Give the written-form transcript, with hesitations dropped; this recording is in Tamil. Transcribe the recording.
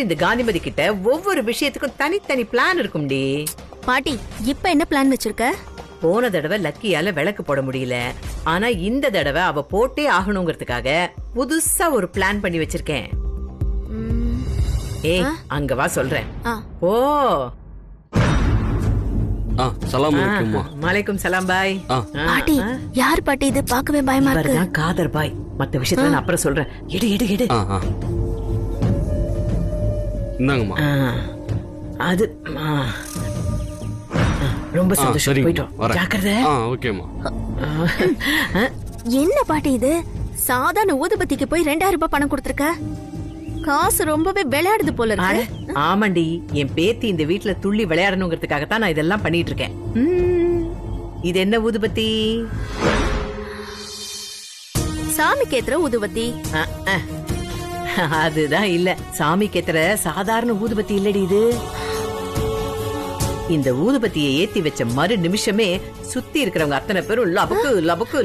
இந்த காந்திமதி கிட்ட ஒவ்வொரு விஷயத்துக்கும் தனித்தனி பிளான் இருக்கும்டி. பாட்டி இப்ப என்ன பிளான் வச்சிருக்க? போன தடவை லக்கியால விளக்கு போட முடியல, ஆனா இந்த தடவை அவ போட்டே ஆகணுங்கிறதுக்காக புதுசா ஒரு பிளான் பண்ணி வச்சிருக்கேன். ஏய் அங்க வா சொல்றேன். ஓ சலாம் அலைக்கும். மலைக்கும் சலாம் பாய். பாட்டி யார் பாட்டி இது? பார்க்கவே பயமா இருக்கு. இவர்தான் காதர் பாய். மத்த விஷயத்துல நான் அப்புறம் சொல்றேன். எடு எடு எடு. இந்தாங்கம்மா. அது ரொம்ப சந்தோஷம். போய்ட்டோம். ஜாக்கிரதை. ஓகேம்மா. என்ன பாட்டி இது? சாதாரண ஊதுபத்திக்கு போய் 2000 ரூபாய் பணம் கொடுத்திருக்க. காசு ரொம்பவே விளையாடுது போல இருக்கு. ஆமாண்டி, என் பேத்தி இந்த வீட்டுல துள்ளி விளையாடணுங்கிறதுக்காகத்தான் நான் இதெல்லாம் பண்ணிட்டு இருக்கேன். இது என்ன ஊதுபத்தி? சாமி கேத்துற ஊதுபத்தி. அதுதான் இல்ல, சாமி கேத்துற சாதாரண ஊதுபத்தி இல்லடி இது. இந்த ஊதுபத்தியை ஏத்தி வச்ச மறு நிமிஷமே சுத்தி இருக்கிறவங்க அத்தனை பேரும் லபக்கு லபக்கு